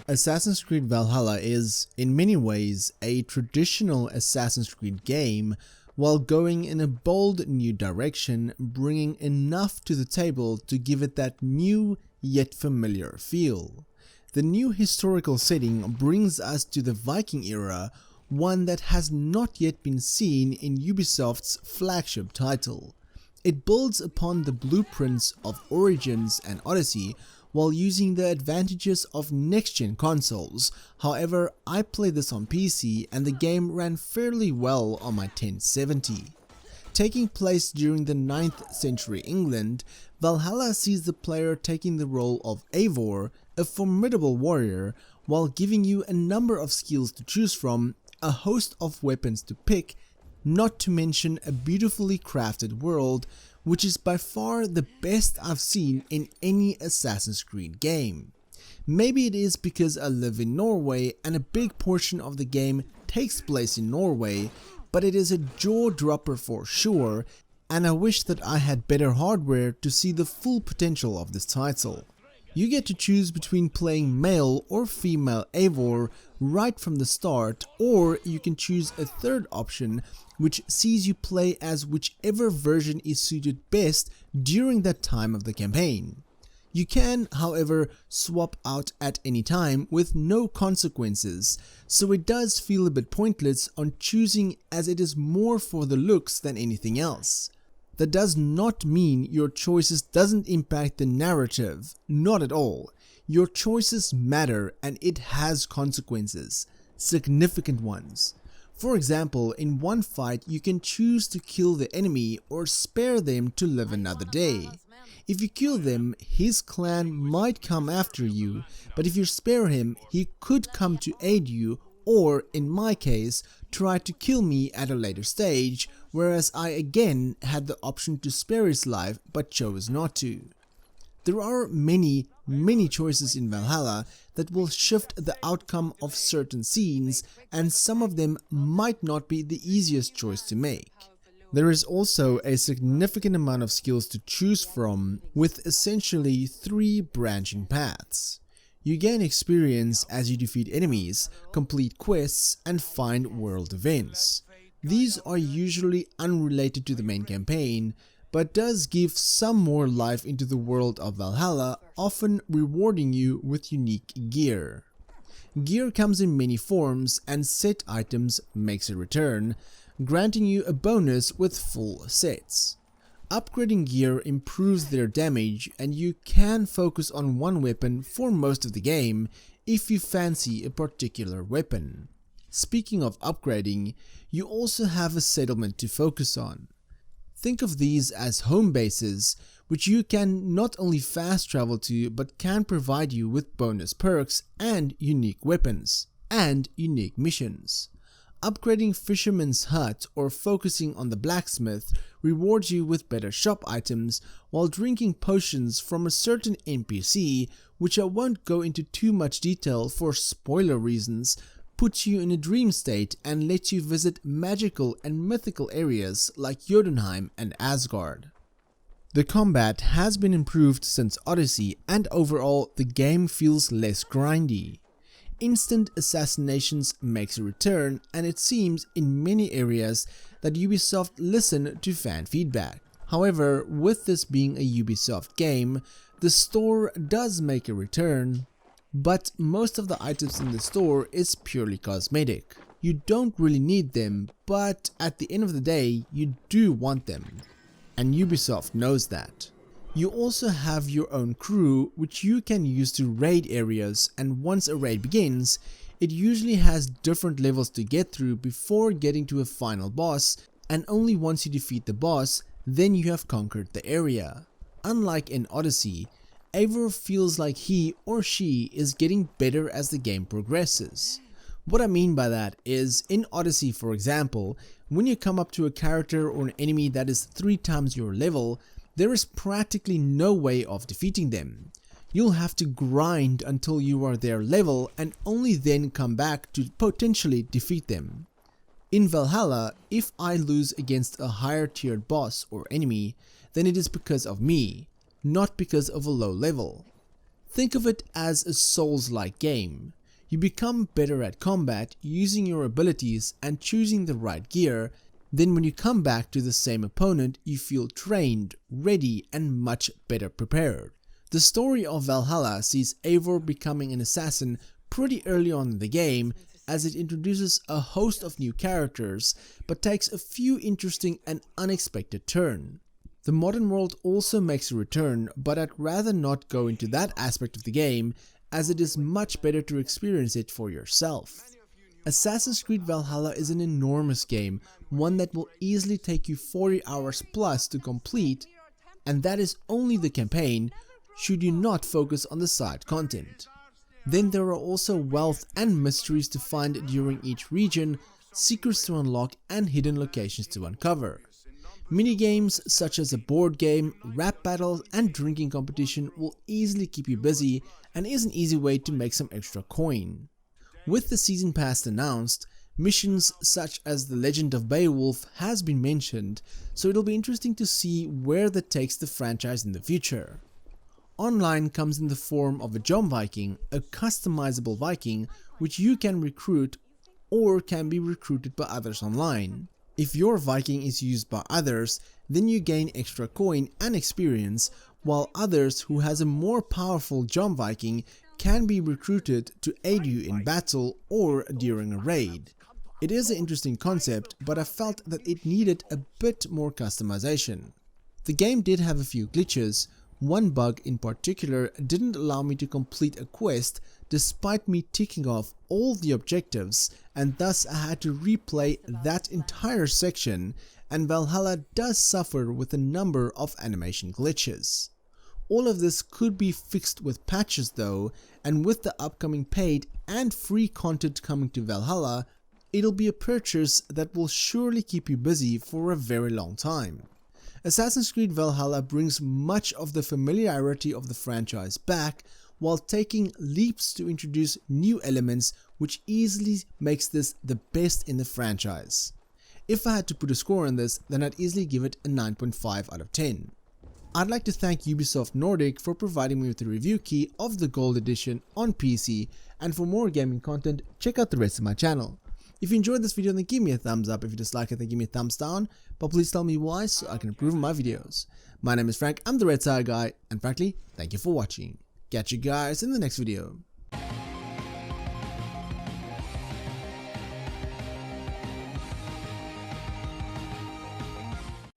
Assassin's Creed Valhalla is, in many ways, a traditional Assassin's Creed game, while going in a bold new direction, bringing enough to the table to give it that new yet familiar feel. The new historical setting brings us to the Viking era, one that has not yet been seen in Ubisoft's flagship title. It builds upon the blueprints of Origins and Odyssey, while using the advantages of next-gen consoles. However, I played this on PC and the game ran fairly well on my 1070. Taking place during the 9th century England, Valhalla sees the player taking the role of Eivor, a formidable warrior, while giving you a number of skills to choose from, a host of weapons to pick, not to mention a beautifully crafted world, which is by far the best I've seen in any Assassin's Creed game. Maybe it is because I live in Norway and a big portion of the game takes place in Norway, but it is a jaw-dropper for sure, and I wish that I had better hardware to see the full potential of this title. You get to choose between playing male or female Eivor right from the start, or you can choose a third option which sees you play as whichever version is suited best during that time of the campaign. You can, however, swap out at any time with no consequences, so it does feel a bit pointless on choosing, as it is more for the looks than anything else. That does not mean your choices doesn't impact the narrative, not at all. Your choices matter and it has consequences, significant ones. For example, in one fight you can choose to kill the enemy or spare them to live another day. If you kill them, his clan might come after you, but if you spare him, he could come to aid you, or in my case, try to kill me at a later stage, whereas I again had the option to spare his life but chose not to. There are many choices in Valhalla that will shift the outcome of certain scenes, and some of them might not be the easiest choice to make. There is also a significant amount of skills to choose from, with essentially 3 branching paths. You gain experience as you defeat enemies, complete quests, and find world events. These are usually unrelated to the main campaign, but does give some more life into the world of Valhalla, often rewarding you with unique gear. Gear comes in many forms, and set items makes a return, granting you a bonus with full sets. Upgrading gear improves their damage, and you can focus on one weapon for most of the game if you fancy a particular weapon. Speaking of upgrading, you also have a settlement to focus on. Think of these as home bases, which you can not only fast travel to, but can provide you with bonus perks and unique weapons, and unique missions. Upgrading Fisherman's Hut or focusing on the blacksmith rewards you with better shop items, while drinking potions from a certain NPC, which I won't go into too much detail for spoiler reasons, puts you in a dream state and lets you visit magical and mythical areas like Jotunheim and Asgard. The combat has been improved since Odyssey, and overall the game feels less grindy. Instant assassinations makes a return, and it seems in many areas that Ubisoft listen to fan feedback. However, with this being a Ubisoft game, the store does make a return, but most of the items in the store is purely cosmetic. You don't really need them, but at the end of the day, you do want them, and Ubisoft knows that. You also have your own crew, which you can use to raid areas, and once a raid begins, it usually has different levels to get through before getting to a final boss, and only once you defeat the boss, then you have conquered the area. Unlike in Odyssey, Eivor feels like he or she is getting better as the game progresses. What I mean by that is, in Odyssey for example, when you come up to a character or an enemy that is 3 times your level, there is practically no way of defeating them. You'll have to grind until you are their level and only then come back to potentially defeat them. In Valhalla, if I lose against a higher tiered boss or enemy, then it is because of me, not because of a low level. Think of it as a Souls-like game. You become better at combat, using your abilities and choosing the right gear. Then when you come back to the same opponent, you feel trained, ready and much better prepared. The story of Valhalla sees Eivor becoming an assassin pretty early on in the game, as it introduces a host of new characters, but takes a few interesting and unexpected turns. The modern world also makes a return, but I'd rather not go into that aspect of the game, as it is much better to experience it for yourself. Assassin's Creed Valhalla is an enormous game, one that will easily take you 40 hours plus to complete, and that is only the campaign, should you not focus on the side content. Then there are also wealth and mysteries to find during each region, secrets to unlock and hidden locations to uncover. Minigames such as a board game, rap battles and drinking competition will easily keep you busy and is an easy way to make some extra coin. With the season pass announced, missions such as the Legend of Beowulf has been mentioned, so it'll be interesting to see where that takes the franchise in the future. Online comes in the form of a Jom Viking, a customizable Viking which you can recruit or can be recruited by others online. If your Viking is used by others, then you gain extra coin and experience, while others who has a more powerful Jom Viking can be recruited to aid you in battle or during a raid. It is an interesting concept, but I felt that it needed a bit more customization. The game did have a few glitches. One bug in particular didn't allow me to complete a quest despite me ticking off all the objectives, and thus I had to replay that entire section, and Valhalla does suffer with a number of animation glitches. All of this could be fixed with patches though, and with the upcoming paid and free content coming to Valhalla, it'll be a purchase that will surely keep you busy for a very long time. Assassin's Creed Valhalla brings much of the familiarity of the franchise back, while taking leaps to introduce new elements, which easily makes this the best in the franchise. If I had to put a score on this, then I'd easily give it a 9.5 out of 10. I'd like to thank Ubisoft Nordic for providing me with the review key of the Gold Edition on PC, and for more gaming content, check out the rest of my channel. If you enjoyed this video, then give me a thumbs up. If you dislike it, then give me a thumbs down, but please tell me why so I can improve my videos. My name is Frank, I'm the RedTieGuy, and frankly, thank you for watching. Catch you guys in the next video.